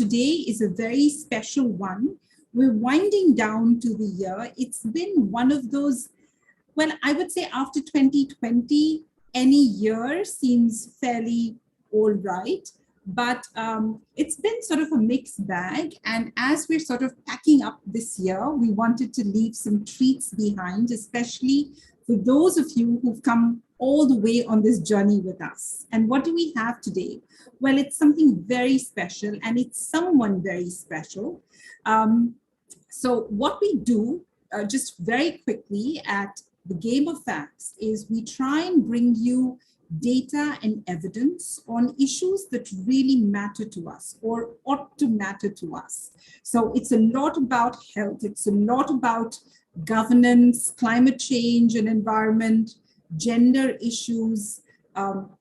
today is a very special one. We're winding down to the year. It's been one of those, well, I would say after 2020, any year seems fairly all right. But it's been sort of a mixed bag. And as we're sort of packing up this year, we wanted to leave some treats behind, especially for those of you who've come all the way on this journey with us. And what do we have today? Well, it's something very special, and it's someone very special. So what we do, just very quickly at the Game of Facts, is we try and bring you data and evidence on issues that really matter to us or ought to matter to us. So it's a lot about health, it's a lot about governance, climate change and environment, gender issues,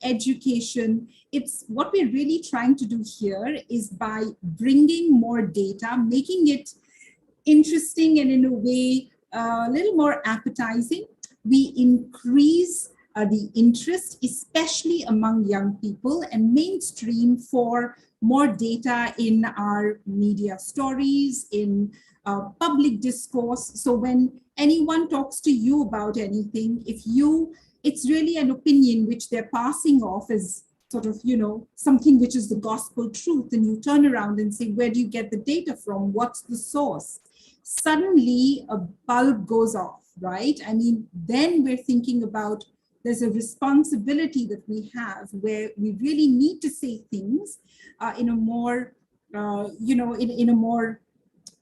education. It's what we're really trying to do here is by bringing more data, making it interesting and in a way a little more appetizing, we increase the interest, especially among young people, and mainstream for more data in our media stories, in public discourse. So when anyone talks to you about anything, it's really an opinion which they're passing off as sort of, something which is the gospel truth, and you turn around and say, where do you get the data from? What's the source? Suddenly a bulb goes off, right? I mean, then we're thinking about there's a responsibility that we have where we really need to say things in a more, in a more,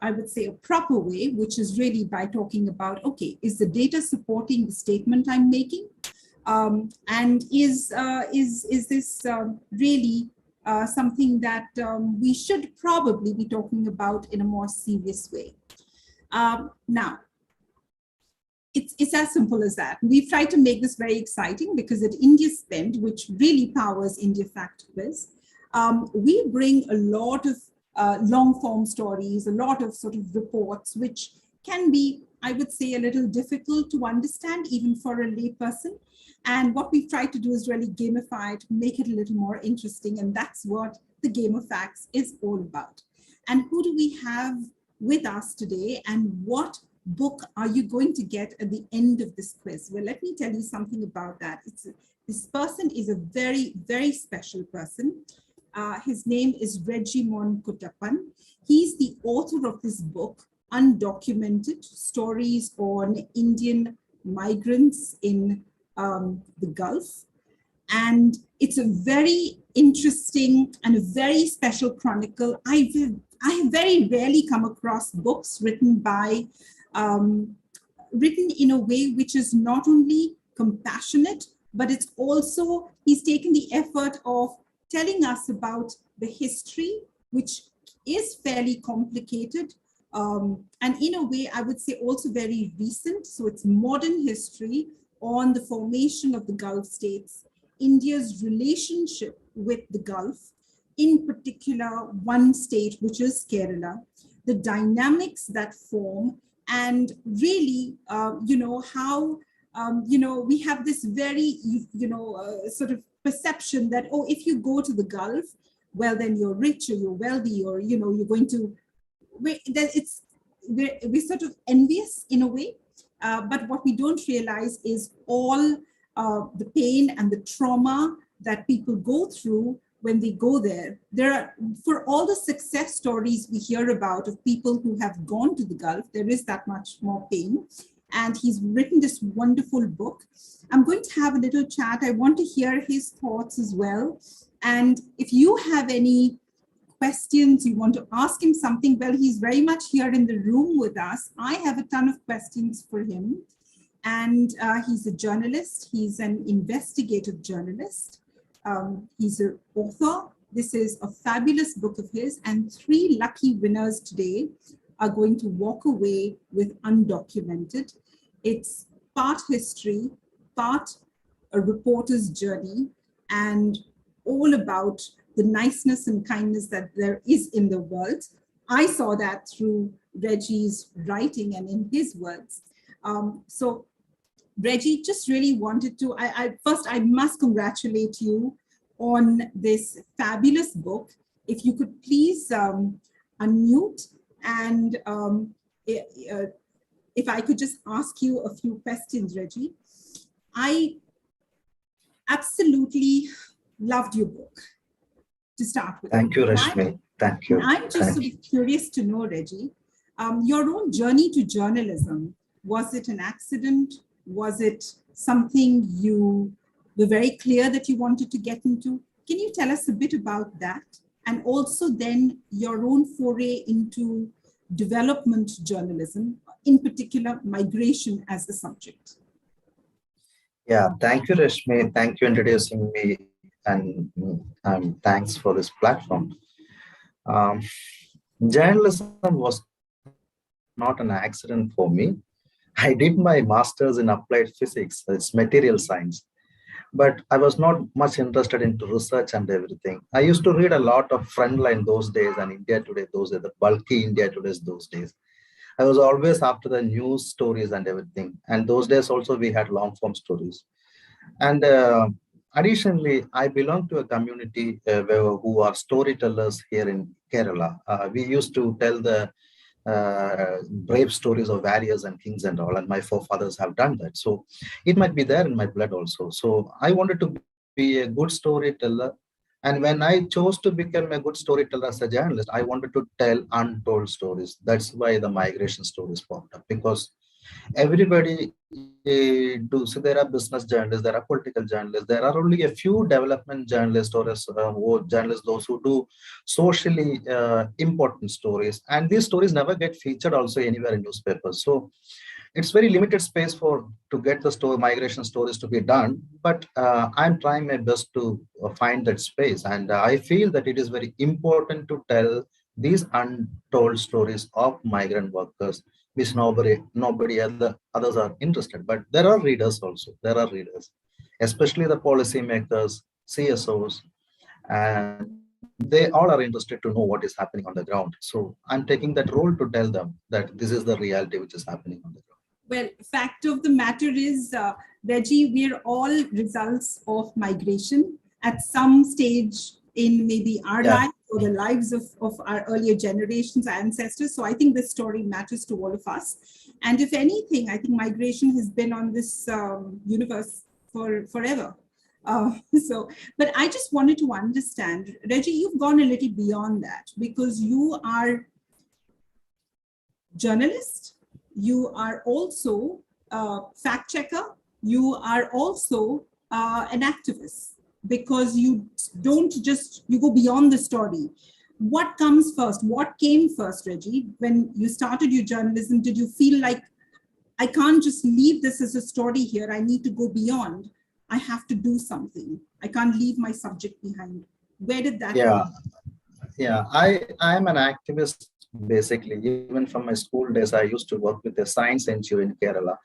I would say, a proper way, which is really by talking about, okay, is the data supporting the statement I'm making? And is this really something that we should probably be talking about in a more serious way? Now, it's as simple as that. We've tried to make this very exciting because at India Spend, which really powers India Fact Quiz, we bring a lot of long form stories, a lot of sort of reports, which can be, I would say, a little difficult to understand even for a lay person. And what we've tried to do is really gamify it, make it a little more interesting. And that's what the Game of Facts is all about. And who do we have with us today, and what book are you going to get at the end of this quiz? Well, let me tell you something about that. This person is a very, very special person. His name is Rejimon Kuttappan. He's the author of this book, Undocumented, Stories on Indian Migrants in the Gulf. And it's a very interesting and a very special chronicle. I have very rarely come across books written in a way which is not only compassionate, but it's also, he's taken the effort of telling us about the history, which is fairly complicated, and in a way, I would say also very recent. So it's modern history on the formation of the Gulf states, India's relationship with the Gulf, in particular one state, which is Kerala, the dynamics that form, and really, how, we have this very, sort of perception that, oh, if you go to the Gulf, well, then you're rich or you're wealthy, or, you're going to, we're sort of envious in a way. But what we don't realize is all the pain and the trauma that people go through when they go there. There are, for all the success stories we hear about of people who have gone to the Gulf, there is that much more pain. And he's written this wonderful book. I'm going to have a little chat. I want to hear his thoughts as well. And if you have any questions, you want to ask him something, well, he's very much here in the room with us. I have a ton of questions for him. And he's a journalist. He's an investigative journalist. He's an author. This is a fabulous book of his, and 3 lucky winners today are going to walk away with Undocumented. It's part history, part a reporter's journey, and all about the niceness and kindness that there is in the world. I saw that through Reggie's writing and in his words. So Reggie, just really wanted to, first I must congratulate you on this fabulous book. if you could please unmute and if I could just ask you a few questions, Reggie. I absolutely loved your book to start with. Thank you, Rashmi. Thank you. I'm just sort of curious to know, Reggie, your own journey to journalism, was it an accident? Was it something you were very clear that you wanted to get into? Can you tell us a bit about that? And also then your own foray into development journalism, in particular migration as a subject. Yeah, thank you, Rashmi. Thank you for introducing me, and thanks for this platform. Um, Journalism was not an accident for me. I did my master's in applied physics, it's material science, but I was not much interested into research and everything. I used to read a lot of Frontline those days and India Today those days, the bulky India Todays those days. I was always after the news stories and everything. And those days also we had long form stories. And additionally, I belong to a community who are storytellers here in Kerala. We used to tell the brave stories of warriors and kings and all, and my forefathers have done that. So it might be there in my blood also. So I wanted to be a good storyteller. And when I chose to become a good storyteller as a journalist, I wanted to tell untold stories. That's why the migration stories popped up, because everybody do. So there are business journalists, there are political journalists, there are only a few development journalists or journalists, those who do socially important stories, and these stories never get featured also anywhere in newspapers. So it's very limited space for to get the story migration stories to be done, but I'm trying my best to find that space, and I feel that it is very important to tell these untold stories of migrant workers which others are interested. But there are readers also. There are readers, especially the policymakers, CSOs, and they all are interested to know what is happening on the ground. So I'm taking that role to tell them that this is the reality which is happening on the ground. Well, fact of the matter is, Reggie, we're all results of migration at some stage in maybe our life or the lives of our earlier generations, our ancestors. So I think this story matters to all of us. And if anything, I think migration has been on this universe for forever. But I just wanted to understand, Reggie, you've gone a little beyond that, because you are journalist, you are also a fact checker, you are also an activist, because you don't just, you go beyond the story. What comes first? What came first, Reggie? When you started your journalism, did you feel like, I can't just leave this as a story here, I need to go beyond, I have to do something, I can't leave my subject behind? Where did that come? Yeah, I'm an activist basically. Even from my school days, I used to work with a science NGO in Kerala,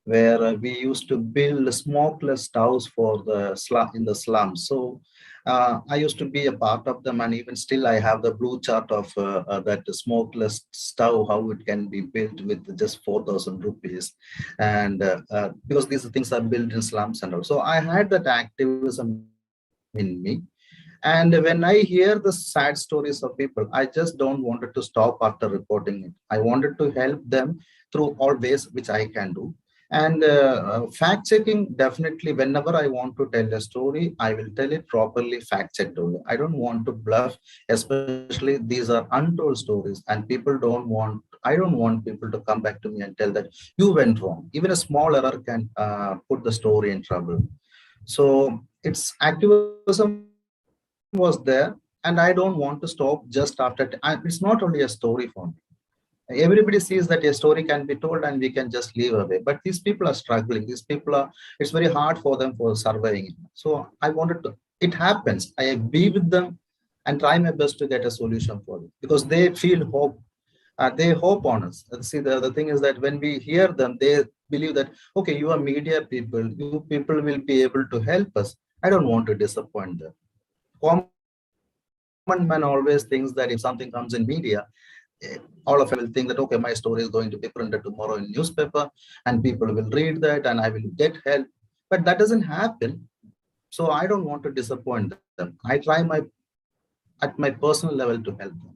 where we used to build smokeless stoves for the slum in the slums. So I used to be a part of them, and even still I have the blue chart of that smokeless stove, how it can be built with just 4,000 rupees. And because these things are built in slums and all. So I had that activism in me. And when I hear the sad stories of people, I just don't want it to stop after reporting it. I wanted to help them through all ways which I can do. And fact checking, definitely, whenever I want to tell a story, I will tell it properly, fact checked only. I don't want to bluff, especially these are untold stories, and people don't want, I don't want people to come back to me and tell that you went wrong. Even a small error can put the story in trouble. So it's activism was there, and I don't want to stop just after. It's not only a story for me. Everybody sees that a story can be told and we can just leave away, but these people are struggling. These people are, it's very hard for them for surviving. So I wanted to, it happens, I be with them and try my best to get a solution for it, because they feel hope. They hope on us. See, the thing is that when we hear them, they believe that, okay, you are media people, you people will be able to help us. I don't want to disappoint them. Common man always thinks that if something comes in media, all of them will think that, okay, my story is going to be printed tomorrow in newspaper and people will read that and I will get help. But that doesn't happen. So I don't want to disappoint them. I try my at my personal level to help them.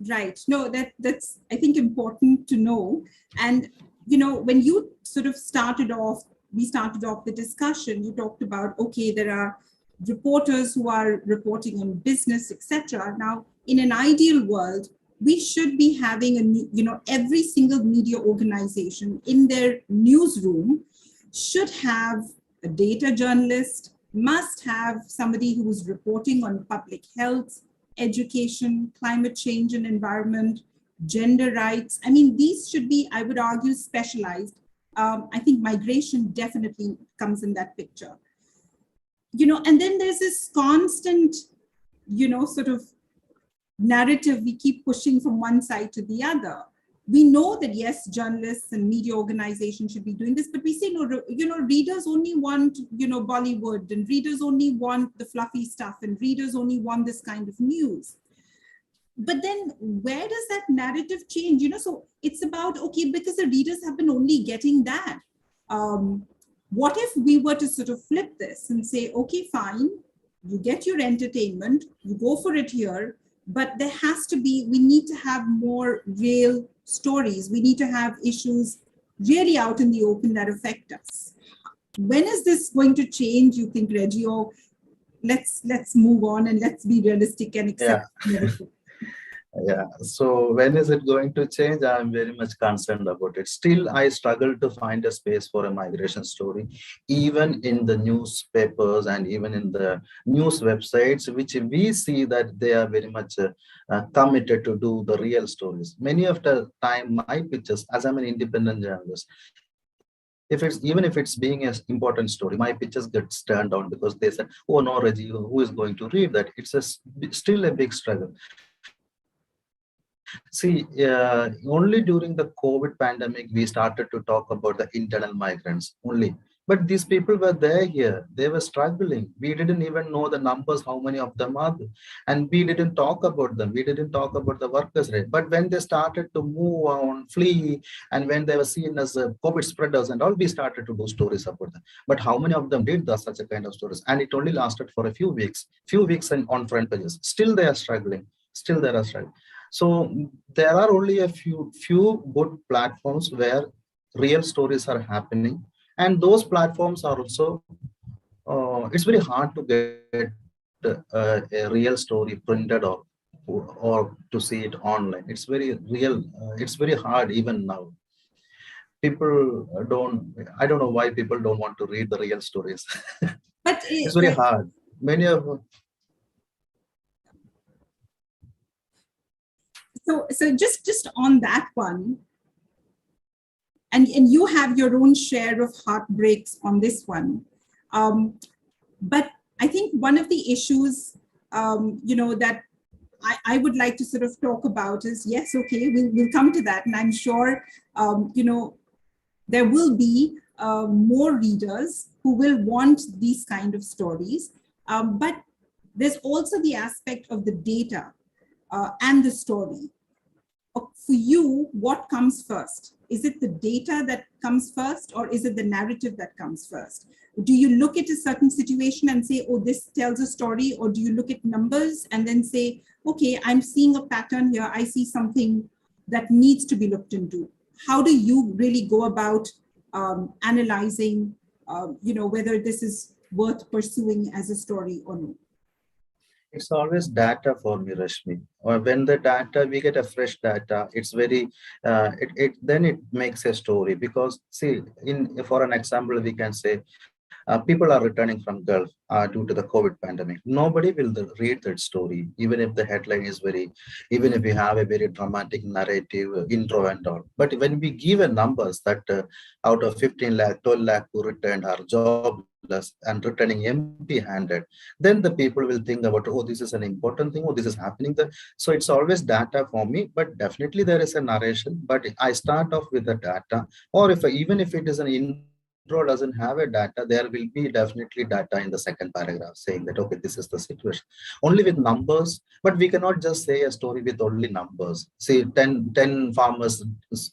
Right. No, that's I think important to know. And when you sort of we started off the discussion, you talked about, okay, there are reporters who are reporting on business, etc. Now, in an ideal world, we should be having every single media organization in their newsroom should have a data journalist, must have somebody who's reporting on public health, education, climate change and environment, gender rights. I mean, these should be, I would argue, specialized. I think migration definitely comes in that picture. And then there's this constant, sort of narrative we keep pushing from one side to the other. We know that, yes, journalists and media organizations should be doing this, but we say, no, readers only want, Bollywood, and readers only want the fluffy stuff, and readers only want this kind of news. But then where does that narrative change? So it's about, okay, because the readers have been only getting that. What if we were to sort of flip this and say, okay, fine, you get your entertainment, you go for it here, but there has to be, we need to have more real stories. We need to have issues really out in the open that affect us. When is this going to change, you think, Reggie? Or let's move on and let's be realistic and accept narrative. Yeah, so when is it going to change? I'm very much concerned about it. Still, I struggle to find a space for a migration story, even in the newspapers and even in the news websites, which we see that they are very much committed to do the real stories. Many of the time, my pictures, as I'm an independent journalist, even if it's being an important story, my pictures get turned down because they said, oh no, Reggie, who is going to read that? It's still a big struggle. See, only during the COVID pandemic, we started to talk about the internal migrants only. But these people were there here. They were struggling. We didn't even know the numbers, how many of them are there. And we didn't talk about them. We didn't talk about the workers' rate. But when they started to move on, flee, and when they were seen as COVID spreaders and all, we started to do stories about them. But how many of them did such a kind of stories? And it only lasted for a few weeks on front pages. Still they are struggling. Still they are struggling. So there are only a few good platforms where real stories are happening, and those platforms are also it's very hard to get a real story printed or to see it online. It's very real. It's very hard even now. People I don't know why people don't want to read the real stories. But it's very hard. Many of So just on that one, and you have your own share of heartbreaks on this one. But I think one of the issues, that I would like to sort of talk about is, yes, okay, we'll come to that. And I'm sure, there will be more readers who will want these kind of stories. But there's also the aspect of the data and the story. For you, what comes first? Is it the data that comes first, or is it the narrative that comes first? Do you look at a certain situation and say, oh, this tells a story? Or do you look at numbers and then say, okay, I'm seeing a pattern here. I see something that needs to be looked into. How do you really go about analyzing, whether this is worth pursuing as a story or not? It's always data for me, Rashmi. Or when the data, we get a fresh data, it's very, then it makes a story. Because see, for an example, we can say, people are returning from Gulf due to the COVID pandemic. Nobody will read that story, even if the headline is even if we have a very dramatic narrative intro and all. But when we give a numbers that out of 15 lakh, 12 lakh who returned are jobless and returning empty-handed, then the people will think about, oh, this is an important thing, oh, this is happening there. So it's always data for me, but definitely there is a narration. But I start off with the data, or even if it is an intro doesn't have a data, there will be definitely data in the second paragraph saying that, okay, this is the situation. Only with numbers, but we cannot just say a story with only numbers. See, 10 farmers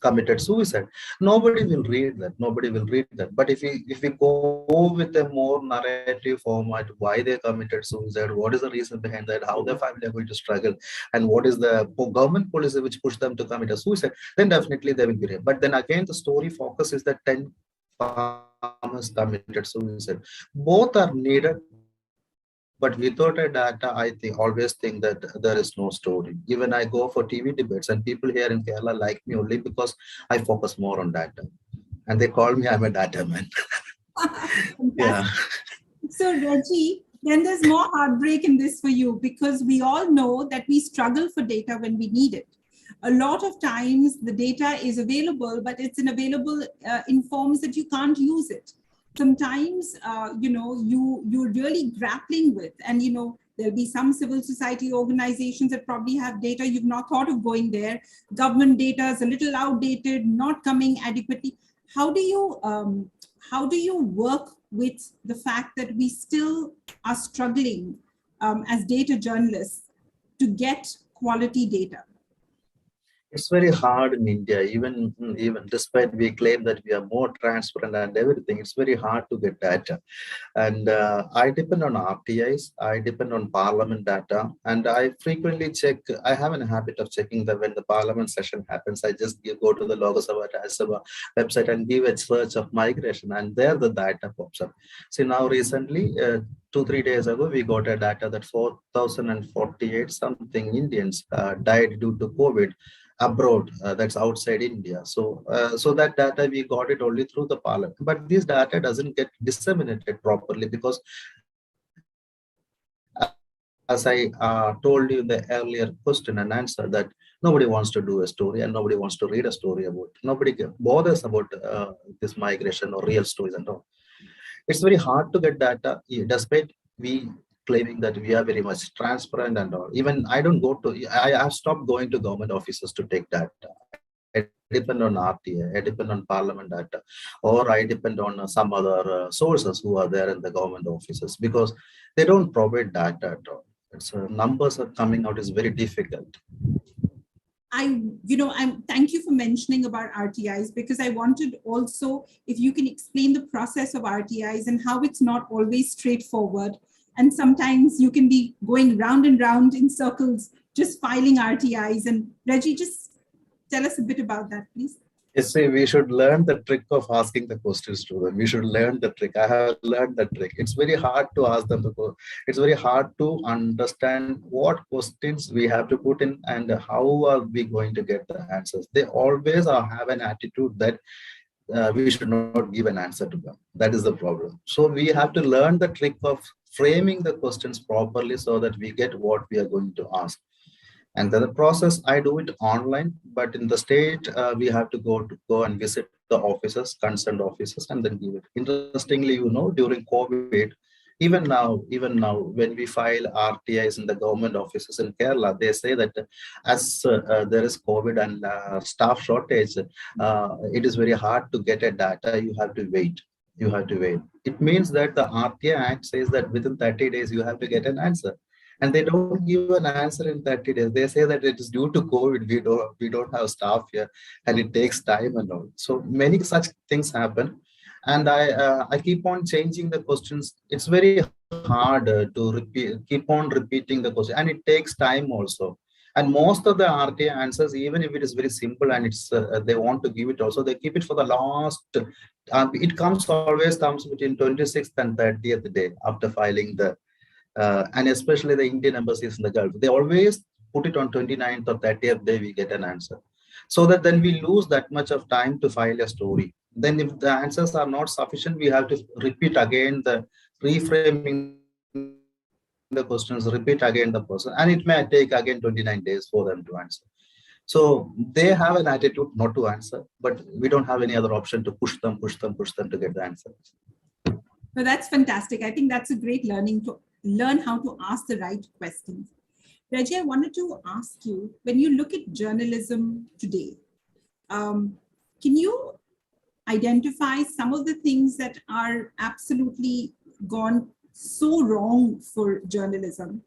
committed suicide. Nobody will read that. Nobody will read that. But if we go with a more narrative format, why they committed suicide, what is the reason behind that, how their family are going to struggle, and what is the government policy which pushed them to commit a suicide, then definitely they will be read. But then again, the story focus is that 10 farmers committed suicide. Both are needed, but without a data, I think always think that there is no story. Even I go for TV debates, and people here in Kerala like me only because I focus more on data, and they call me I'm a data man. Yeah. So, Reggie, then there's more heartbreak in this for you, because we all know that we struggle for data when we need it. A lot of times the data is available, but it's available in forms that you can't use it. Sometimes, you're really grappling with, and, there'll be some civil society organizations that probably have data you've not thought of going there. Government data is a little outdated, not coming adequately. How do you work with the fact that we still are struggling as data journalists to get quality data? It's very hard in India, even despite we claim that we are more transparent and everything, it's very hard to get data. And I depend on RTIs, I depend on parliament data, and I frequently check. I have a habit of checking that when the parliament session happens, I just go to the Lok Sabha website and give a search of migration, and there the data pops up. See, now recently, 2-3 days ago, we got a data that 4,048 something Indians died due to COVID abroad, that's outside India. So that data we got it only through the parliament, but this data doesn't get disseminated properly because, as I told you in the earlier question and answer, that nobody wants to do a story and nobody wants to read a story about. Nobody bothers about this migration or real stories and all. It's very hard to get data, despite we claiming that we are very much transparent and all. Even I don't go to, I have stopped going to government offices to take data. I depend on RTA, I depend on parliament data, or I depend on some other sources who are there in the government offices, because they don't provide data at all. Numbers are coming out is very difficult. Thank you for mentioning about RTIs, because I wanted also, if you can explain the process of RTIs and how it's not always straightforward. And sometimes you can be going round and round in circles, just filing RTIs. And Reggie, just tell us a bit about that, please. Yes, see, we should learn the trick of asking the questions to them. We should learn the trick. I have learned the trick. It's very hard to ask them. It's very hard to understand what questions we have to put in and how are we going to get the answers. They always have an attitude that we should not give an answer to them. That is the problem. So we have to learn the trick of framing the questions properly so that we get what we are going to ask. And the process, I do it online, but in the state, we have to go and visit the offices, concerned offices, and then give it. Interestingly, during COVID, even now, when we file RTIs in the government offices in Kerala, they say that as there is COVID and staff shortage, it is very hard to get a data. You have to wait. It means that the RTI Act says that within 30 days, you have to get an answer. And they don't give an answer in 30 days. They say that it is due to COVID. We don't have staff here, and it takes time and all. So many such things happen, and I keep on changing the questions. It's very hard to keep on repeating the question, and it takes time also. And most of the RTA answers, even if it is very simple and it's they want to give it also, they keep it for the last. It always comes between 26th and 30th day after filing the. And especially the Indian embassies in the Gulf, they always put it on 29th or 30th day we get an answer. So that then we lose that much of time to file a story. Then if the answers are not sufficient, we have to repeat again the reframing the questions, repeat again the person, and it may take again 29 days for them to answer. So they have an attitude not to answer, but we don't have any other option to push them to get the answer. Well, that's fantastic. I think that's a great learning to learn how to ask the right questions. Reggie, I wanted to ask you, when you look at journalism today, can you identify some of the things that are absolutely gone so wrong for journalism,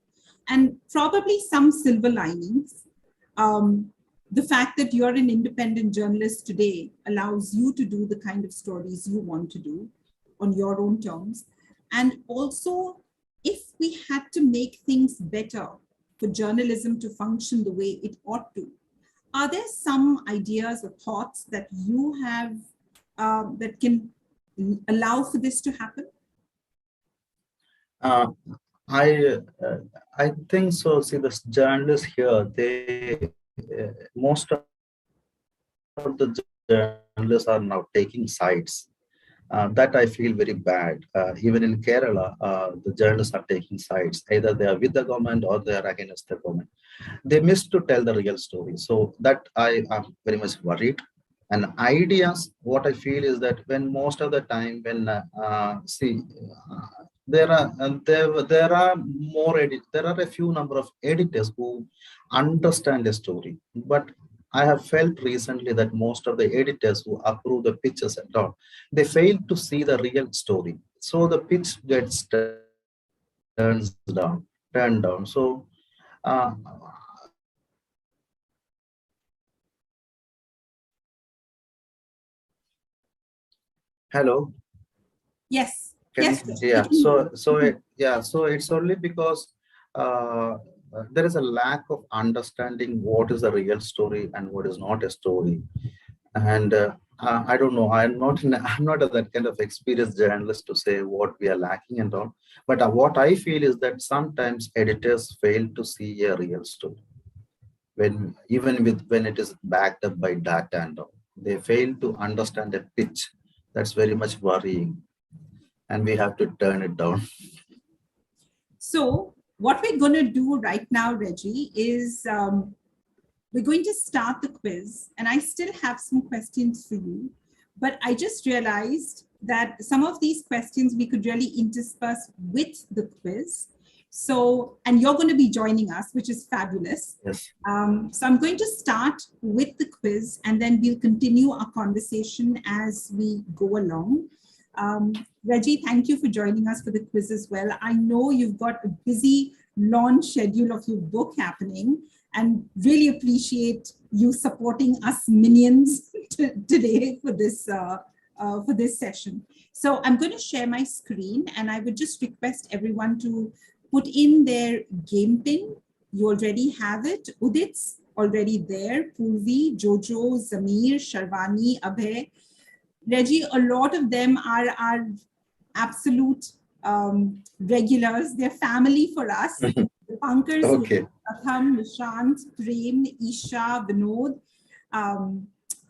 and probably some silver linings. The fact that you're an independent journalist today allows you to do the kind of stories you want to do on your own terms. And also, if we had to make things better for journalism to function the way it ought to, are there some ideas or thoughts that you have that can allow for this to happen? Uh, I uh, I think so. See, the journalists here, most of the journalists are now taking sides. That I feel very bad. Even in Kerala, the journalists are taking sides. Either they are with the government or they are against the government. They miss to tell the real story. So that I am very much worried. And ideas, what I feel is that when most of the time, when there are there are a few number of editors who understand the story, but I have felt recently that most of the editors who approve the pictures and all, they fail to see the real story. So the pitch gets turned down. So uh, hello. Yes, Can yes, you, we yeah. can hear you. So it's only because uh, there is a lack of understanding what is a real story and what is not a story. And I don't know. I'm not that kind of experienced journalist to say what we are lacking and all. But what I feel is that sometimes editors fail to see a real story when it is backed up by data and all. They fail to understand the pitch. That's very much worrying, and we have to turn it down. So what we're going to do right now, Reggie, is we're going to start the quiz, and I still have some questions for you, but I just realized that some of these questions we could really intersperse with the quiz. So, and you're going to be joining us, which is fabulous. Yes. So I'm going to start with the quiz, and then we'll continue our conversation as we go along. Reggie, thank you for joining us for the quiz as well. I know you've got a busy launch schedule of your book happening, and really appreciate you supporting us minions today for this session. So I'm going to share my screen, and I would just request everyone to put in their game pin. You already have it. Udit's already there. Purvi, Jojo, Zamir, Sharvani, Abhay. Reggie, a lot of them are absolute regulars. They're family for us. The Pankers, Okay. Pratham, Nishant, Prem, Isha, Vinod,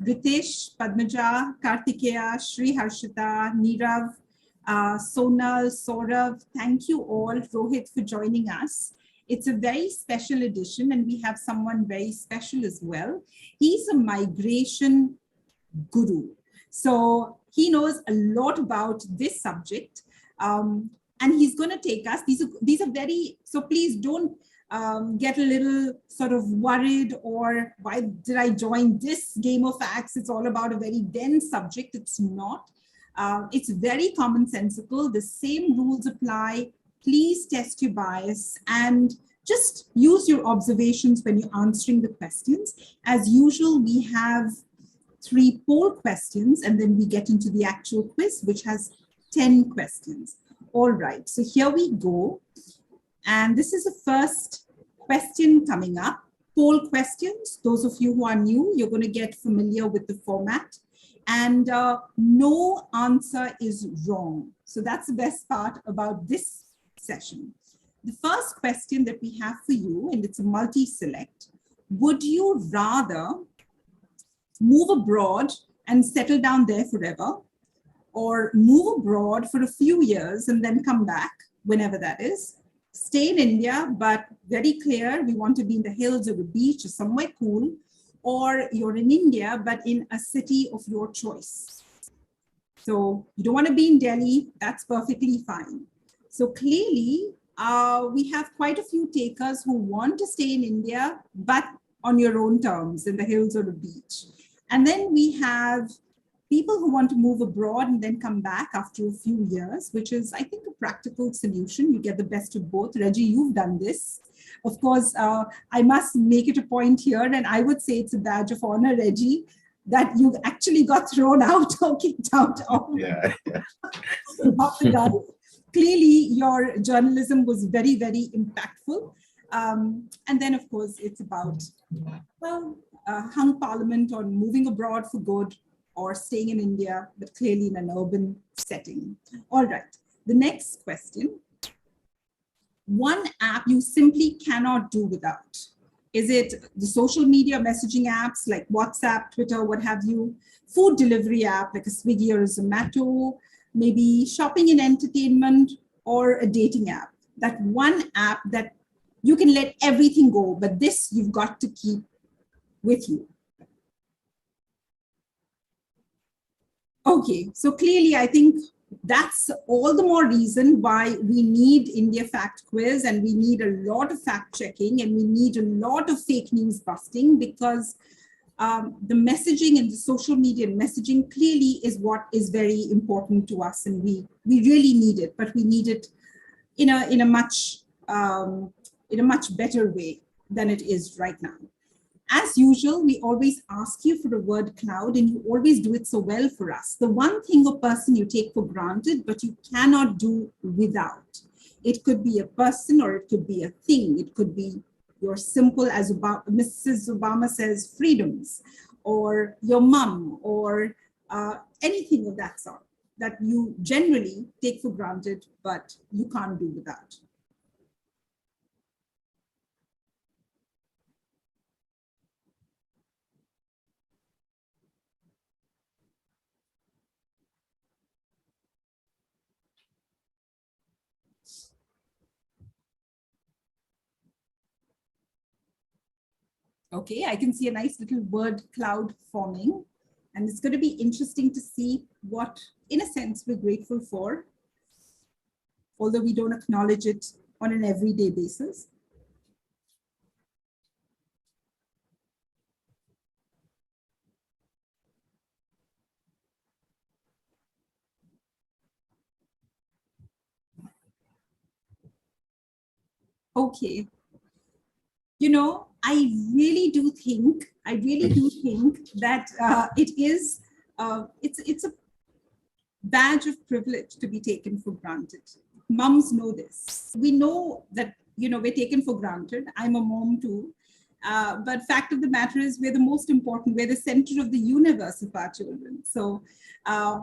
Ritesh, Padmaja, Kartikeya, Shri Harshita, Nirav, Sonal, Saurav. Thank you all, Rohit, for joining us. It's a very special edition, and we have someone very special as well. He's a migration guru. So he knows a lot about this subject, and he's going to take us. These are very, so please don't get a little sort of worried or why did I join this game of facts? It's all about a very dense subject. It's not. It's very commonsensical. The same rules apply. Please test your bias and just use your observations when you're answering the questions. As usual, we have 3 poll questions, and then we get into the actual quiz, which has 10 questions. All right, so here we go. And this is the first question coming up. Poll questions. Those of you who are new, you're going to get familiar with the format. And no answer is wrong. So that's the best part about this session. The first question that we have for you, and it's a multi-select. Would you rather move abroad and settle down there forever, or move abroad for a few years and then come back whenever that is, stay in India, but very clear, we want to be in the hills or the beach or somewhere cool, or you're in India, but in a city of your choice. So you don't want to be in Delhi, that's perfectly fine. So clearly, we have quite a few takers who want to stay in India, but on your own terms, in the hills or the beach. And then we have people who want to move abroad and then come back after a few years, which is, I think, a practical solution. You get the best of both. Reggie, you've done this. Of course, I must make it a point here, and I would say it's a badge of honor, Reggie, that you actually got thrown out or kicked out of, Yeah. of the gun. Clearly, your journalism was very, very impactful. And then, of course, it's about, well, hung parliament on moving abroad for good or staying in India, but clearly in an urban setting. All right, the next question. One app you simply cannot do without. Is it the social media messaging apps like WhatsApp, Twitter, what have you? Food delivery app like a Swiggy or a Zomato, maybe shopping and entertainment, or a dating app. That one app that you can let everything go, but this you've got to keep with you. Okay, so clearly I think that's all the more reason why we need India Fact Quiz, and we need a lot of fact checking, and we need a lot of fake news busting, because the messaging and the social media messaging clearly is what is very important to us, and we really need it, but we need it in a much better way than it is right now. As usual, we always ask you for a word cloud, and you always do it so well for us. The one thing or person you take for granted, but you cannot do without. It could be a person, or it could be a thing. It could be your simple, as Mrs. Obama says, freedoms, or your mom, or anything of that sort that you generally take for granted, but you can't do without. Okay, I can see a nice little word cloud forming, and it's going to be interesting to see what, in a sense, we're grateful for, although we don't acknowledge it on an everyday basis. Okay, you know, I really do think that it is, it's a badge of privilege to be taken for granted. Moms know this. We know that, you know, we're taken for granted. I'm a mom too. But fact of the matter is, we're the most important, we're the center of the universe of our children. So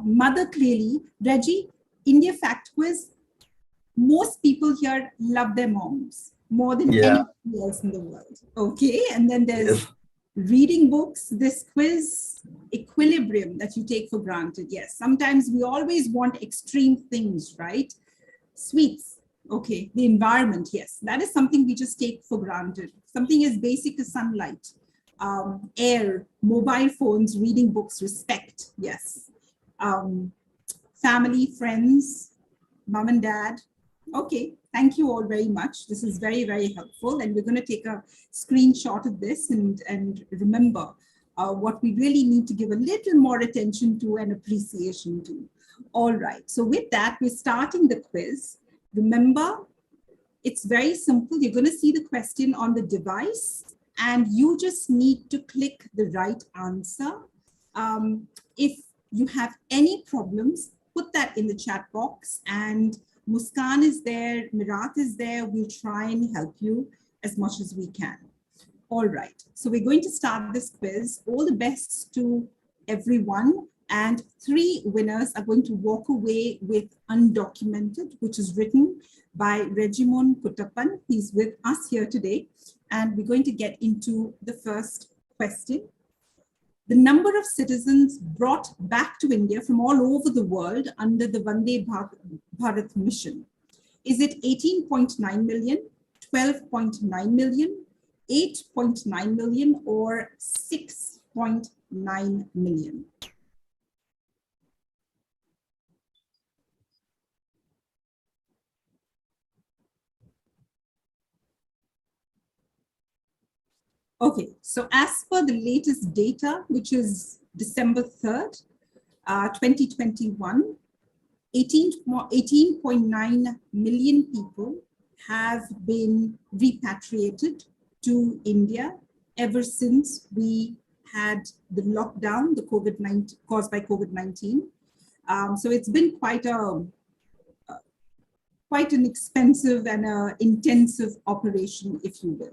mother clearly, Reggie, India Fact Quiz, most people here love their moms more than anybody else in the world. Okay, and then there's reading books, this quiz, equilibrium that you take for granted. Yes, sometimes we always want extreme things, right? Sweets, okay, the environment, yes, that is something we just take for granted. Something as basic as sunlight, air, mobile phones, reading books, respect, yes. Family, friends, mom and dad. Okay, thank you all very much. This is very, very helpful. And we're going to take a screenshot of this and remember what we really need to give a little more attention to and appreciation to. All right, so with that, we're starting the quiz. Remember, it's very simple. You're going to see the question on the device, and you just need to click the right answer. If you have any problems, put that in the chat box, and Muskan is there, Mirat is there. We'll try and help you as much as we can. All right, so we're going to start this quiz. All the best to everyone. And 3 winners are going to walk away with Undocumented, which is written by Rejimon Kuttappan. He's with us here today. And we're going to get into the first question. The number of citizens brought back to India from all over the world under the Vande Bharat mission. Is it 18.9 million, 12.9 million, 8.9 million, or 6.9 million? Okay, so as per the latest data, which is December 3rd, 2021, 18.9 million people have been repatriated to India ever since we had the lockdown, the COVID-19 caused by COVID-19. So it's been quite an expensive and intensive operation, if you will.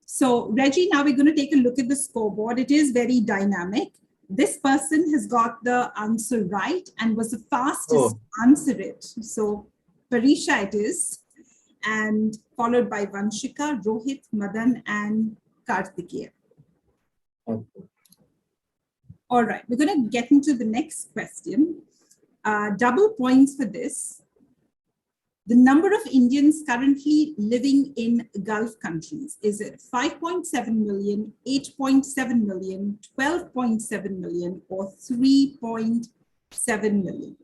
So Reggie, now we're going to take a look at the scoreboard. It is very dynamic. This person has got the answer right and was the fastest to answer it. So Parisha it is, and followed by Vanshika, Rohit, Madan, and Kartikeya. All right, we're going to get into the next question. Double points for this. The number of Indians currently living in Gulf countries, is it 5.7 million, 8.7 million, 12.7 million, or 3.7 million?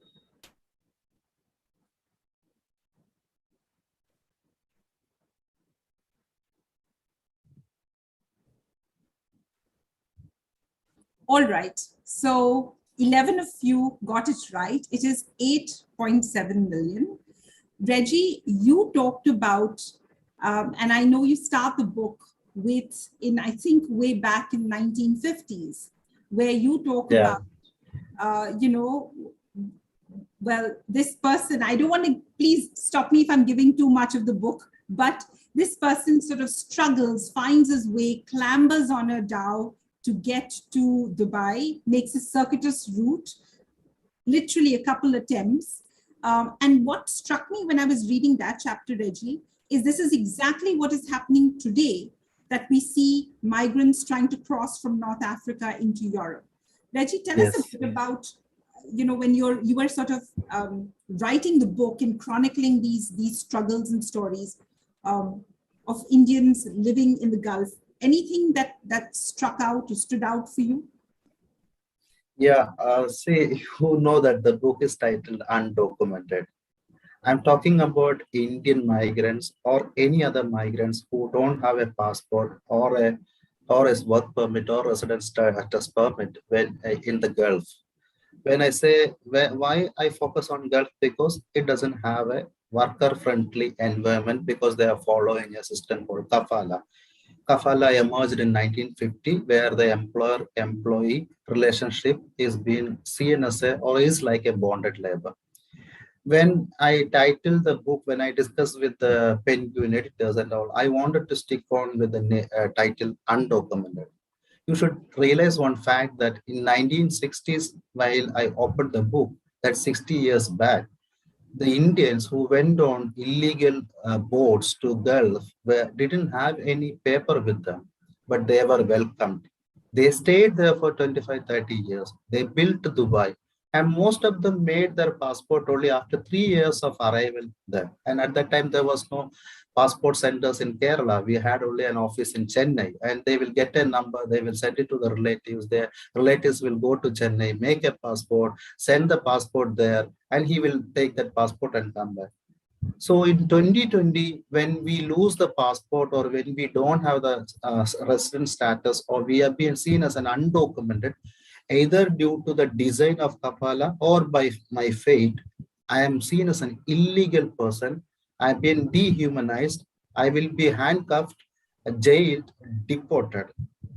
All right, so 11 of you got it right. It is 8.7 million. Reggie, you talked about, and I know you start the book with, I think way back in 1950s, where you talk about, well, this person, I don't want to, please stop me if I'm giving too much of the book, but this person sort of struggles, finds his way, clambers on a dhow to get to Dubai, makes a circuitous route, literally a couple attempts. And what struck me when I was reading that chapter, Reggie, is this is exactly what is happening today, that we see migrants trying to cross from North Africa into Europe. Reggie, tell us a bit about, when you were sort of writing the book and chronicling these struggles and stories of Indians living in the Gulf. Anything that struck out or stood out for you? Yeah, see, you know that the book is titled Undocumented. I'm talking about Indian migrants or any other migrants who don't have a passport or a work permit or residence status permit when in the Gulf. When I say why I focus on Gulf, because it doesn't have a worker-friendly environment, because they are following a system called kafala. Kafala emerged in 1950, where the employer-employee relationship is being seen as or is like a bonded labor. When I titled the book, when I discussed with the Penguin editors and all, I wanted to stick on with the title Undocumented. You should realize one fact that in 1960s, while I opened the book, that's 60 years back, the Indians who went on illegal boats to Gulf didn't have any paper with them, but they were welcomed. They stayed there for 25, 30 years. They built Dubai, and most of them made their passport only after 3 years of arrival there. And at that time, there was no passport centers in Kerala. We had only an office in Chennai, and they will get a number, they will send it to the relatives. Their relatives will go to Chennai, make a passport, send the passport there, and he will take that passport and come back. So in 2020, when we lose the passport or when we don't have the resident status, or we are being seen as an undocumented, either due to the design of kafala or by my fate, I am seen as an illegal person. I have been dehumanized. I will be handcuffed, jailed, deported.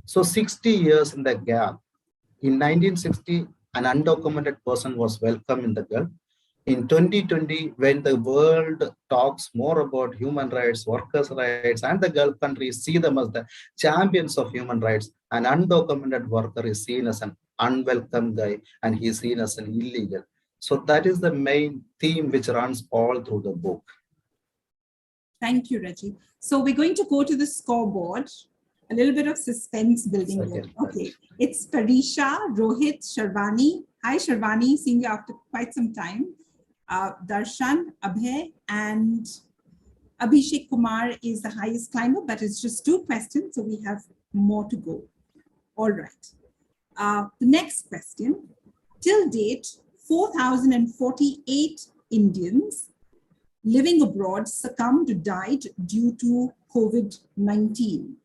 So 60 years in the gap. In 1960, an undocumented person was welcome in the Gulf. In 2020, when the world talks more about human rights, workers' rights, and the Gulf countries see them as the champions of human rights, an undocumented worker is seen as an unwelcome guy, and he is seen as an illegal. So that is the main theme which runs all through the book. Thank you, Reggie. So we're going to go to the scoreboard. A little bit of suspense building here. Okay, it's Parisha, Rohit, Sharvani. Hi, Sharvani, seeing you after quite some time. Darshan, Abhay, and Abhishek Kumar is the highest climber, but it's just 2 questions, so we have more to go. All right. The next question. Till date, 4,048 Indians living abroad succumbed or died due to COVID-19.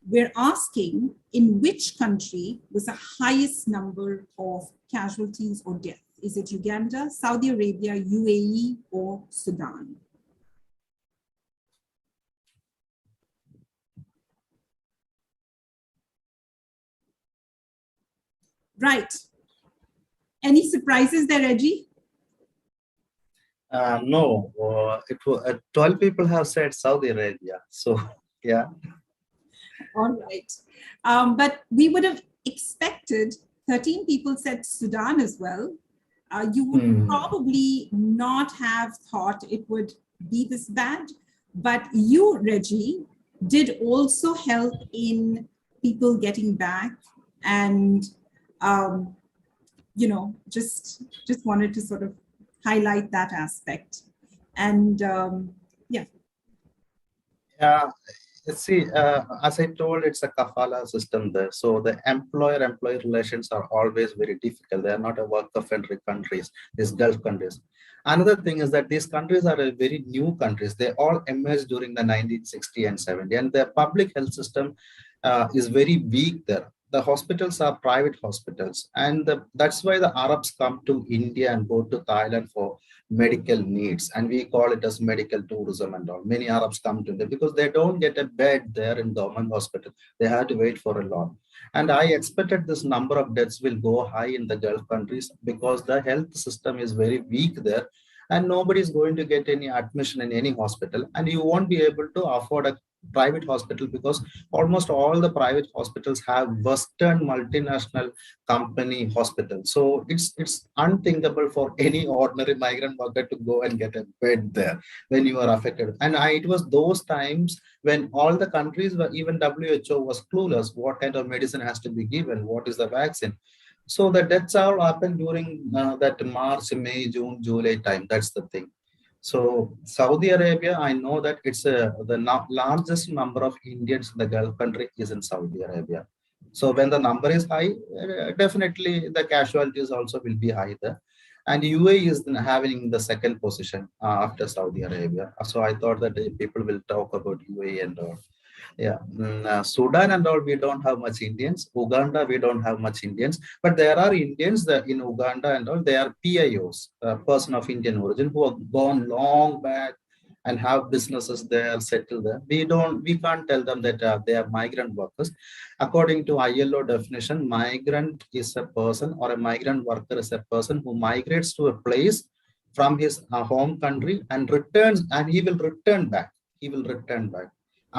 we're asking in which country was the highest number of casualties or deaths? Is it Uganda, Saudi Arabia, UAE, or Sudan? Right. Any surprises there, Reggie? No, 12 people have said Saudi Arabia. So, yeah. All right. But we would have expected 13 people said Sudan as well. You would probably not have thought it would be this bad. But you, Reggie, did also help in people getting back and just wanted to sort of highlight that aspect. And yeah. Yeah, see, as I told, it's a kafala system there. So the employer-employee relations are always very difficult. They are not a worker-friendly countries, these Gulf countries. Another thing is that these countries are a very new countries. They all emerged during the 1960 and 70, and their public health system is very weak there. The hospitals are private hospitals, and that's why the Arabs come to India and go to Thailand for medical needs, and we call it as medical tourism and all. Many Arabs come to India because they don't get a bed there in government hospital. They have to wait for a lot. And I expected this number of deaths will go high in the Gulf countries because the health system is very weak there, and nobody is going to get any admission in any hospital, and you won't be able to afford a private hospital because almost all the private hospitals have Western multinational company hospitals. So it's unthinkable for any ordinary migrant worker to go and get a bed there when you are affected. And it was those times when all the countries were, even WHO was clueless what kind of medicine has to be given, what is the vaccine. So the deaths all happened during that March, May, June, July time. That's the thing. So Saudi Arabia, I know that it's the largest number of Indians in the Gulf country is in Saudi Arabia. So when the number is high, definitely the casualties also will be high there. And UAE is having the second position after Saudi Arabia. So I thought that people will talk about UAE and all. Yeah, Sudan and all, we don't have much Indians. Uganda, we don't have much Indians. But there are Indians that in Uganda and all, they are PIOs, person of Indian origin, who have gone long back and have businesses there, settled there. We can't tell them that they are migrant workers. According to ILO definition, migrant is a person, or a migrant worker is a person who migrates to a place from his home country and returns, and he will return back. He will return back.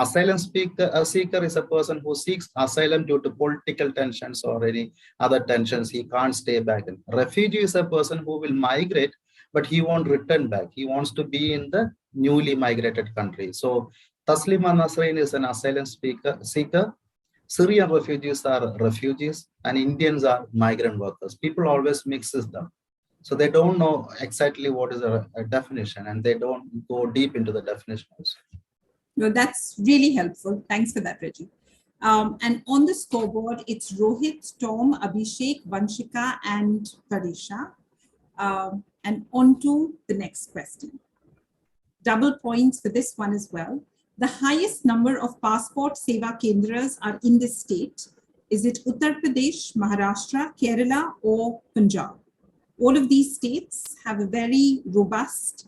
Seeker is a person who seeks asylum due to political tensions or any other tensions. He can't stay back. Refugee is a person who will migrate, but he won't return back. He wants to be in the newly migrated country. So Taslima Nasrin is an asylum seeker. Syrian refugees are refugees, and Indians are migrant workers. People always mixes them. So they don't know exactly what is a definition, and they don't go deep into the definitions. No, that's really helpful. Thanks for that, Reggie. And on the scoreboard, it's Rohit, Tom, Abhishek, Vanshika, and Parisha. And on to the next question. Double points for this one as well. The highest number of passport Seva Kendras are in this state. Is it Uttar Pradesh, Maharashtra, Kerala, or Punjab? All of these states have a very robust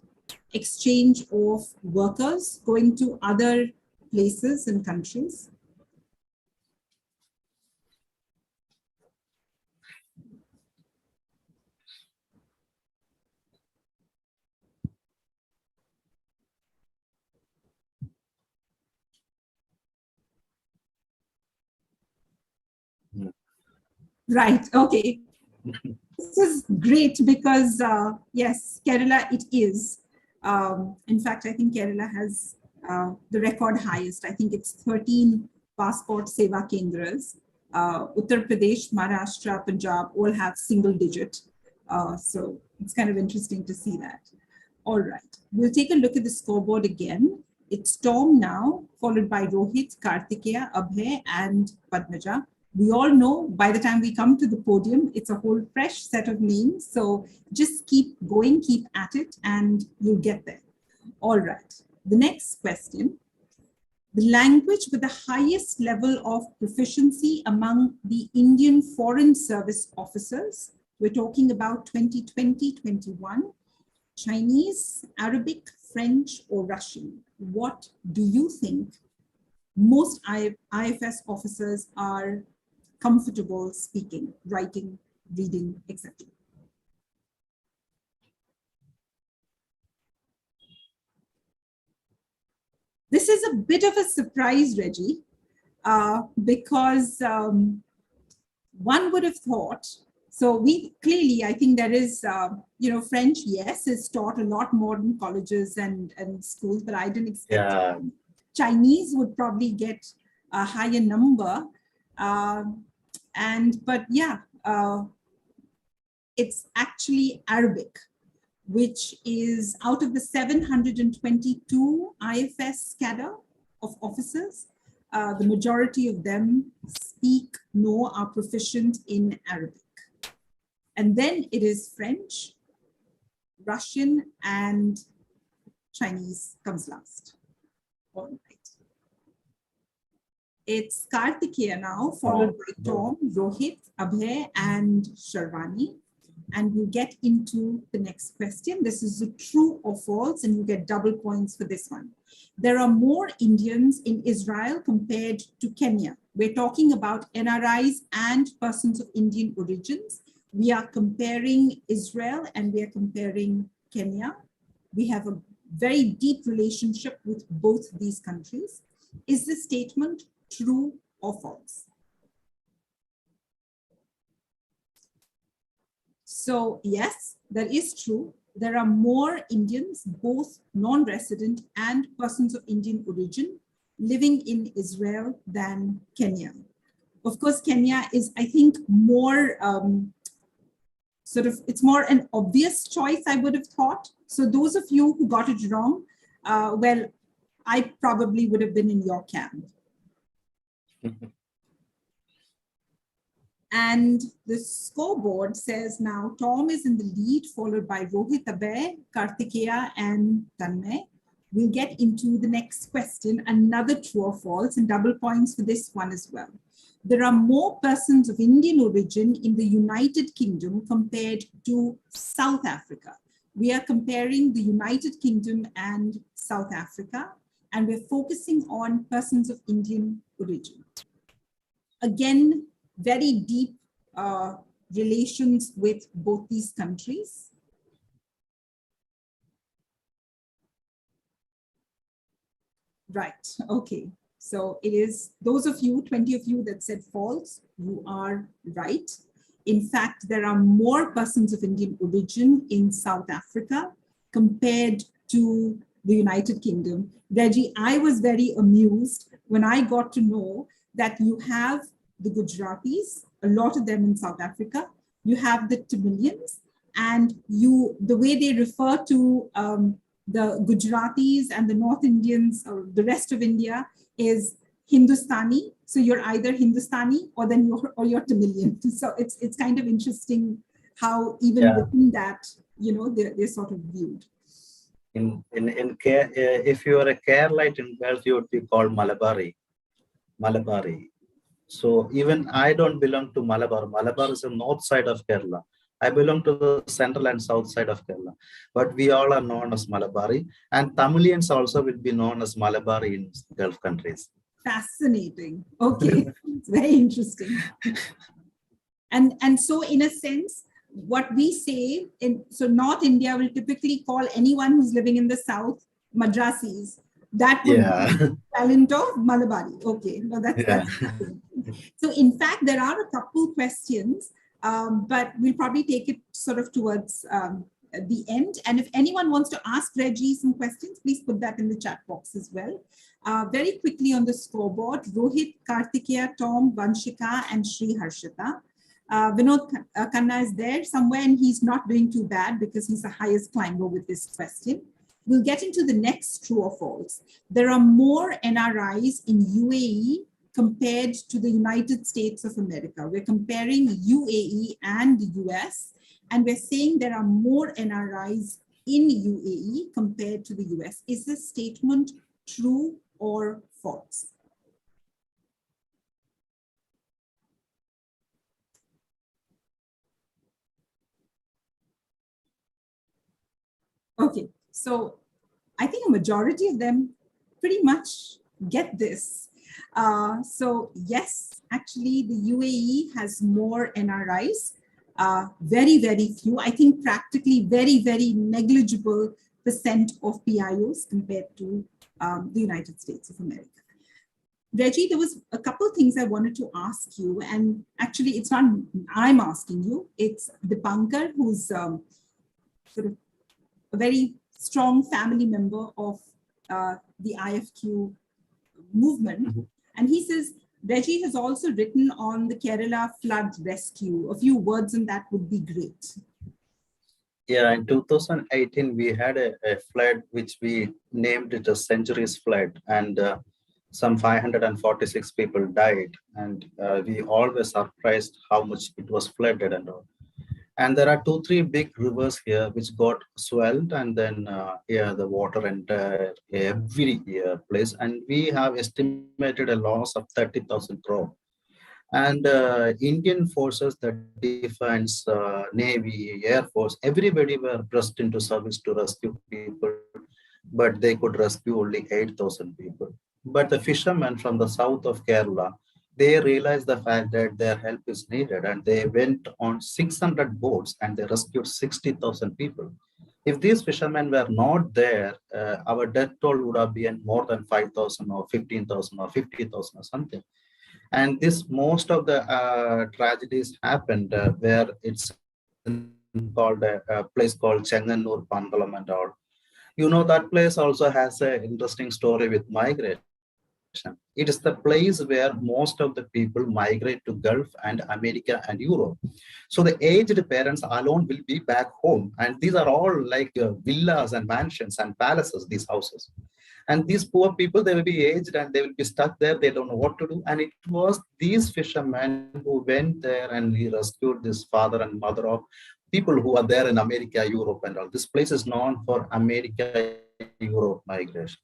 exchange of workers going to other places and countries. Right, okay. This is great because, yes, Kerala it is. In fact, I think Kerala has the record highest. I think it's 13 passport Seva Kendras. Uttar Pradesh, Maharashtra, Punjab all have single digit. So it's kind of interesting to see that. All right, we'll take a look at the scoreboard again. It's Tom now, followed by Rohit, Kartikeya, Abhay, and Padmaja. We all know by the time we come to the podium, it's a whole fresh set of names. So just keep going, keep at it, and you'll get there. All right. The next question. The language with the highest level of proficiency among the Indian Foreign Service officers, we're talking about 2020-21, Chinese, Arabic, French, or Russian. What do you think most IFS officers are comfortable speaking, writing, reading, etc.? This is a bit of a surprise, Reggie, because one would have thought, so we clearly, I think there is, French, yes, is taught a lot more in colleges and schools, but I didn't expect Chinese would probably get a higher number. It's actually Arabic, which is out of the 722 IFS cadre of officers, the majority of them speak, know, are proficient in Arabic. And then it is French, Russian, and Chinese comes last. All right. It's Kartikeya now, followed by Tom, Rohit, Abhay, and Sharvani. And we'll get into the next question. This is a true or false, and you get double points for this one. There are more Indians in Israel compared to Kenya. We're talking about NRIs and persons of Indian origins. We are comparing Israel and we are comparing Kenya. We have a very deep relationship with both these countries. Is this statement true or false? So yes, that is true. There are more Indians, both non-resident and persons of Indian origin, living in Israel than Kenya. Of course, Kenya is, I think, more it's more an obvious choice, I would have thought. So those of you who got it wrong, well, I probably would have been in your camp. And the scoreboard says now Tom is in the lead, followed by Rohit, Abhay, Kartikeya, and Tanmay. We'll get into the next question, another true or false, and double points for this one as well. There are more persons of Indian origin in the United Kingdom compared to South Africa. We are comparing the United Kingdom and South Africa, and we're focusing on persons of Indian origin. Again, very deep relations with both these countries. Right, okay. So it is those of you, 20 of you that said false, you are right. In fact, there are more persons of Indian origin in South Africa compared to the United Kingdom. Reggie, I was very amused when I got to know that you have the Gujaratis, a lot of them in South Africa, you have the Tamilians, and the way they refer to the Gujaratis and the North Indians or the rest of India is Hindustani. So you're either Hindustani or then you're Tamilian. So it's kind of interesting how even within that, they're sort of viewed. If you are a Keralite in Wales, you would be called Malabari. So even I don't belong to Malabar. Malabar is the north side of Kerala. I belong to the central and south side of Kerala. But we all are known as Malabari. And Tamilians also will be known as Malabari in Gulf countries. Fascinating. Okay, it's very interesting. And so in a sense, what we say, so North India will typically call anyone who's living in the south Madrasis. That would be talent of Malabari. Okay, no, that's so in fact, there are a couple questions, but we'll probably take it sort of towards the end. And if anyone wants to ask Reggie some questions, please put that in the chat box as well. Very quickly on the scoreboard, Rohit, Kartikeya, Tom, Vanshika, and Sri Harshita. Vinod Khanna is there somewhere, and he's not doing too bad because he's the highest climber with this question. We'll get into the next true or false. There are more NRIs in UAE compared to the United States of America. We're comparing UAE and the US, and we're saying there are more NRIs in UAE compared to the US. Is this statement true or faults. Okay, so I think a majority of them pretty much get this. So yes, actually the UAE has more NRIs, very, very few. I think practically very, very negligible percent of PIOs compared to the United States of America. Reggie, there was a couple of things I wanted to ask you, and actually it's not I'm asking you, it's Dipankar, who's sort of a very strong family member of the IFQ movement. Mm-hmm. And he says, Reggie has also written on the Kerala flood rescue. A few words on that would be great. Yeah, in 2018, we had a flood which we named it a centuries flood, and some 546 people died. And we always surprised how much it was flooded and all. And there are 2-3 big rivers here which got swelled, and then the water entered every place. And we have estimated a loss of 30,000 crore. And Indian forces, the defense, Navy, Air Force, everybody were pressed into service to rescue people, but they could rescue only 8,000 people. But the fishermen from the south of Kerala, they realized the fact that their help is needed, and they went on 600 boats and they rescued 60,000 people. If these fishermen were not there, our death toll would have been more than 5,000 or 15,000 or 50,000 or something. And this most of the tragedies happened where it's called a place called Chenganur, Pandalam and all. You know, that place also has an interesting story with migration. It is the place where most of the people migrate to Gulf and America and Europe. So the aged parents alone will be back home. And these are all like villas and mansions and palaces, these houses. And these poor people, they will be aged and they will be stuck there. They don't know what to do. And it was these fishermen who went there and he rescued this father and mother of people who are there in America, Europe and all. This place is known for America, Europe migration.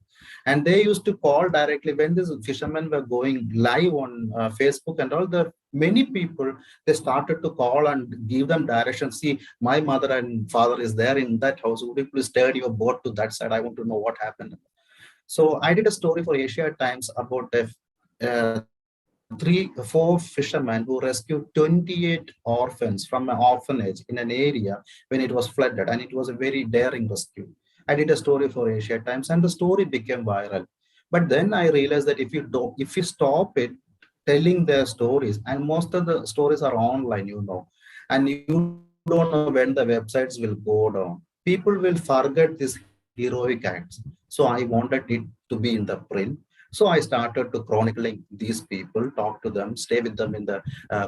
And they used to call directly when these fishermen were going live on Facebook and all, the many people, they started to call and give them direction. See, my mother and father is there in that house. Would you please turn your boat to that side? I want to know what happened. So I did a story for Asia Times about 3-4 fishermen who rescued 28 orphans from an orphanage in an area when it was flooded, and it was a very daring rescue. I did a story for Asia Times, and the story became viral. But then I realized that if you stop it telling their stories, and most of the stories are online, you know, and you don't know when the websites will go down, people will forget these heroic acts. So I wanted it to be in the print. So I started to chronicling these people, talk to them, stay with them in the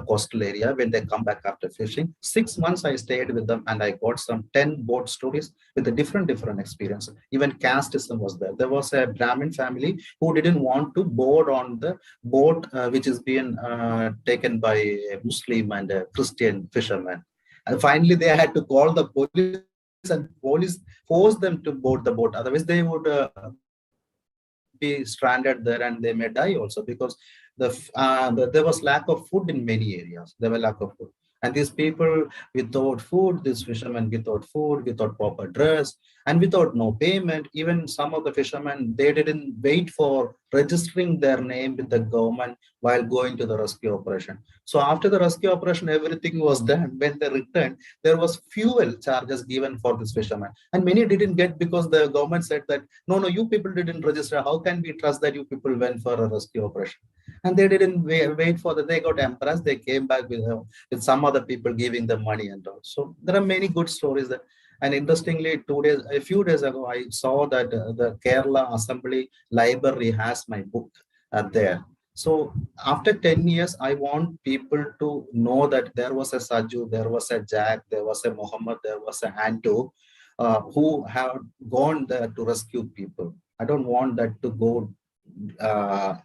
coastal area when they come back after fishing. 6 months I stayed with them, and I got some 10 boat stories with a different experience. Even casteism was there. There was a Brahmin family who didn't want to board on the boat which is being taken by a Muslim and a Christian fishermen. And finally they had to call the police, and police forced them to board the boat. Otherwise they would be stranded there and they may die also, because there was lack of food in many areas. There were lack of food. And these people without food, these fishermen without food, without proper dress, and without no payment. Even some of the fishermen, they didn't wait for registering their name with the government while going to the rescue operation. So after the rescue operation, everything was done. When they returned, there was fuel charges given for this fisherman. And many didn't get, because the government said that, no, you people didn't register. How can we trust that you people went for a rescue operation? And they didn't wait for that. They got embarrassed. They came back with some other people giving them money and all. So there are many good stories there. And interestingly, a few days ago, I saw that the Kerala Assembly Library has my book there. So after 10 years, I want people to know that there was a Saju, there was a Jack, there was a Muhammad, there was a Anto who have gone there to rescue people. I don't want that to go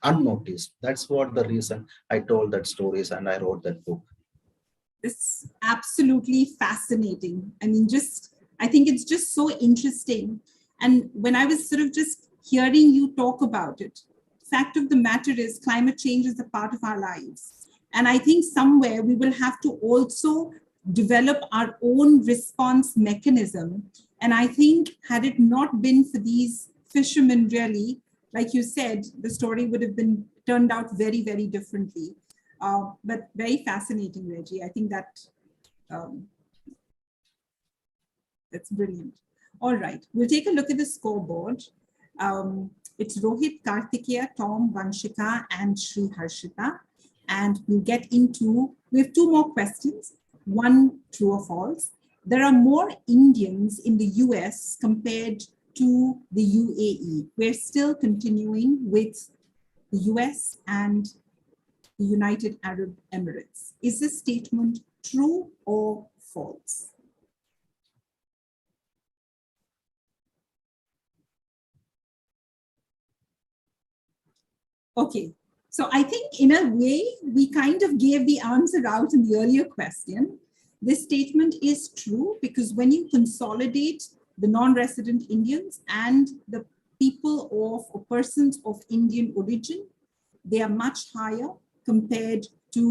unnoticed. That's what the reason I told that stories and I wrote that book. It's absolutely fascinating. I mean, I think it's just so interesting. And when I was sort of just hearing you talk about it, fact of the matter is climate change is a part of our lives. And I think somewhere we will have to also develop our own response mechanism. And I think had it not been for these fishermen, really, like you said, the story would have been turned out very, very differently. But very fascinating, Reggie. I think that that's brilliant. All right, we'll take a look at the scoreboard. It's Rohit, Kartikeya, Tom, Vanshika, and Sri Harshita. And we'll get into, we have two more questions, one true or false. There are more Indians in the US compared to the UAE. We're still continuing with the US and the United Arab Emirates. Is this statement true or false? Okay, so I think in a way, we kind of gave the answer out in the earlier question. This statement is true because when you consolidate the non-resident Indians and the people of or persons of Indian origin, they are much higher compared to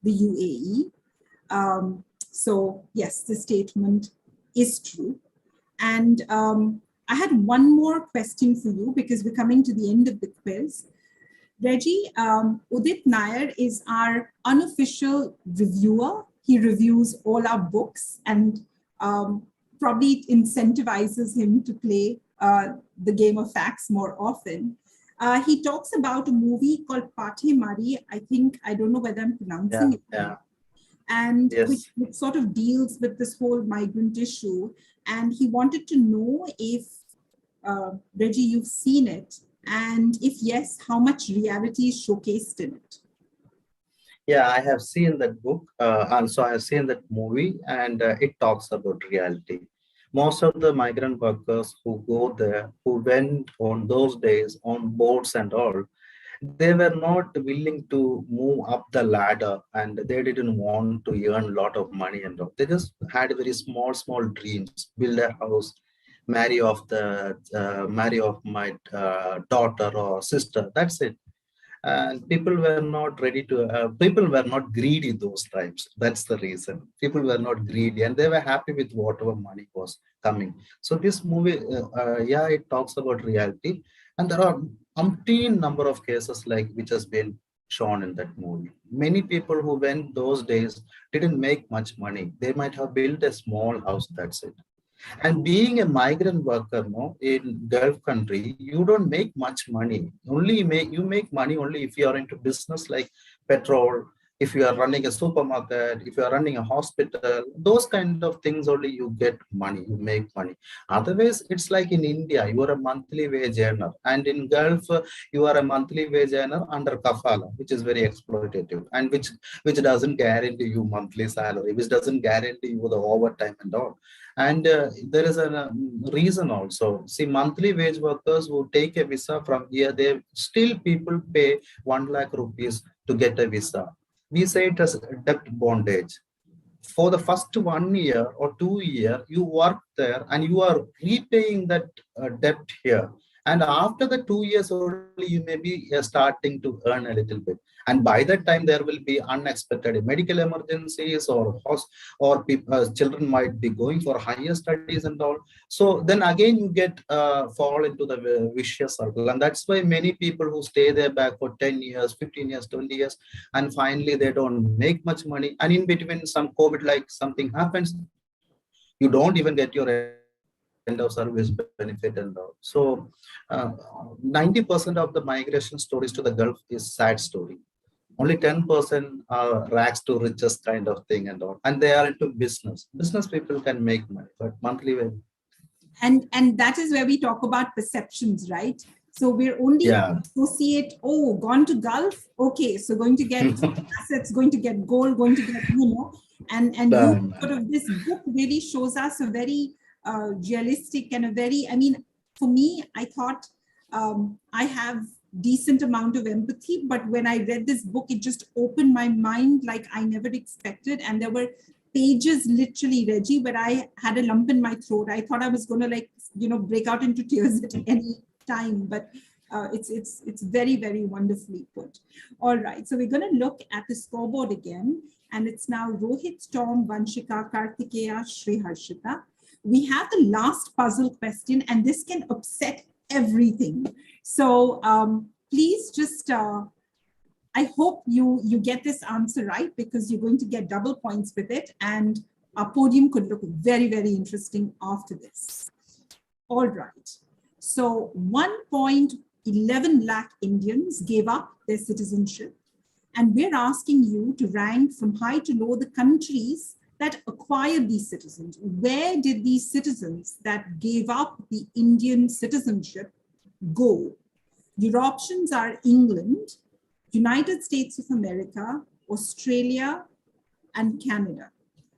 the UAE. So yes, the statement is true. And I had one more question for you because we're coming to the end of the quiz. Reggie, Udit Nair is our unofficial reviewer. He reviews all our books and probably incentivizes him to play the game of facts more often. He talks about a movie called Pathe Mari. I think, I don't know whether I'm pronouncing it right. And yes. which sort of deals with this whole migrant issue. And he wanted to know if, Reggie, you've seen it. And if yes, how much reality is showcased in it? Yeah, I have seen that book. And so I have seen that movie, and it talks about reality. Most of the migrant workers who go there, who went on those days on boats and all, they were not willing to move up the ladder, and they didn't want to earn a lot of money and all. They just had very small dreams: build a house, marry off my daughter or sister. That's it. And people were not ready to. People were not greedy those times. That's the reason. People were not greedy, and they were happy with whatever money was coming. So this movie, yeah, it talks about reality, and there are umpteen number of cases like which has been shown in that movie. Many people who went those days didn't make much money. They might have built a small house. That's it. And being a migrant worker, no, in Gulf country, you don't make much money. Only you make money only if you are into business like petrol, if you are running a supermarket, if you are running a hospital, those kind of things only you get money, you make money. Otherwise, it's like in India, you are a monthly wage earner, and in Gulf, you are a monthly wage earner under kafala, which is very exploitative and which doesn't guarantee you monthly salary, which doesn't guarantee you the overtime and all. And there is a reason also. See, monthly wage workers who take a visa from here, they still people pay 1 lakh rupees to get a visa. We say it as debt bondage. For the first 1 year or 2 year, you work there and you are repaying that debt here. And after the 2 years only, you may be starting to earn a little bit. And by that time, there will be unexpected medical emergencies or people, children might be going for higher studies and all. So then again, you get fall into the vicious circle. And that's why many people who stay there back for 10 years, 15 years, 20 years, and finally they don't make much money. And in between some COVID like something happens, you don't even get your end of service benefit and all. So 90% of the migration stories to the Gulf is sad story. Only 10% are rags to riches kind of thing and all. And they are into business. Business people can make money, but monthly wage. And that is where we talk about perceptions, right? So we're only associate, oh, gone to Gulf, okay, so going to get assets, going to get gold, going to get, and you sort of, this book really shows us a very realistic and a very, I mean, for me, I thought I have decent amount of empathy, but when I read this book, it just opened my mind like I never expected. And there were pages literally, Reggie, where I had a lump in my throat. I thought I was going to break out into tears at any time, but It's very, very wonderfully put. All right, so we're going to look at the scoreboard again, and it's now Rohit, Tom, Vanshika, Kartikeya, Shri Harshita. We have the last puzzle question, and this can upset everything. So please just, I hope you get this answer right, because you're going to get double points with it, and our podium could look very, very interesting after this. All right. So 1.11 lakh Indians gave up their citizenship, and we're asking you to rank from high to low the countries that acquired these citizens. Where did these citizens that gave up the Indian citizenship go? Your options are England, United States of America, Australia, and Canada.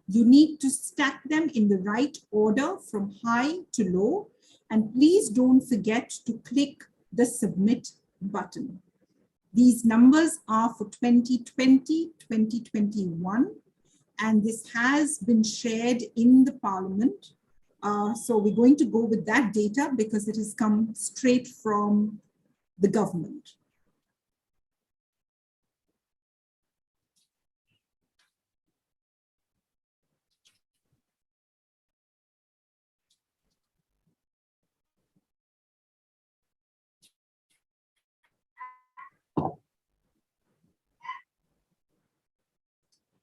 You need to stack them in the right order from high to low. And please don't forget to click the submit button. These numbers are for 2020, 2021, and this has been shared in the Parliament. So we're going to go with that data because it has come straight from the government.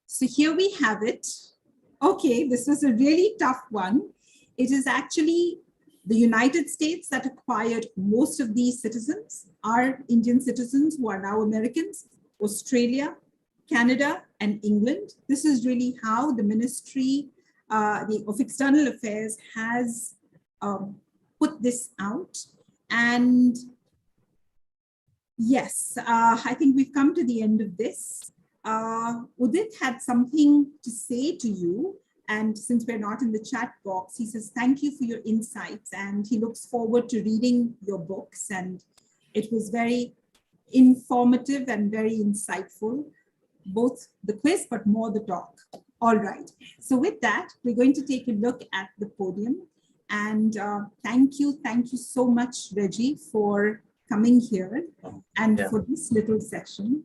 So here we have it. Okay, this was a really tough one. It is actually the United States that acquired most of these citizens, our Indian citizens who are now Americans, Australia, Canada, and England. This is really how the Ministry of External Affairs has put this out. And yes, I think we've come to the end of this. Udit had something to say to you, and since we're not in the chat box, he says, thank you for your insights, and he looks forward to reading your books, and it was very informative and very insightful, both the quiz, but more the talk. All right, so with that, we're going to take a look at the podium, and thank you so much, Reggie, for coming here, and for this little session.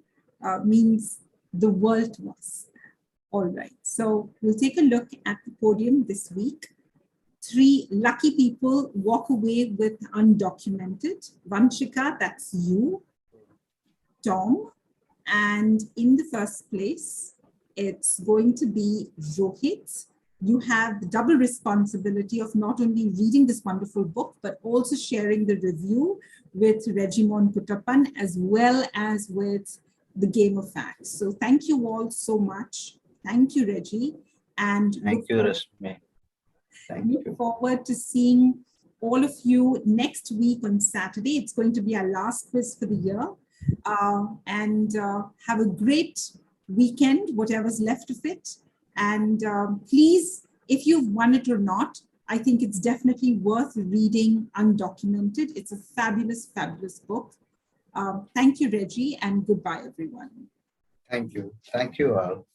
Means the world to us. All right, so we'll take a look at the podium this week. 3 lucky people walk away with Undocumented. Vanshika, that's you. Tom, and in the first place, it's going to be Rohit. You have the double responsibility of not only reading this wonderful book, but also sharing the review with Rejimon Kuttappan, as well as with the Game of Facts. So thank you all so much. Thank you, Reggie. And thank you, Rashmi. Look forward to seeing all of you next week on Saturday. It's going to be our last quiz for the year. And have a great weekend, whatever's left of it. And please, if you've won it or not, I think it's definitely worth reading Undocumented. It's a fabulous, fabulous book. Thank you, Reggie, and goodbye, everyone. Thank you. Thank you all.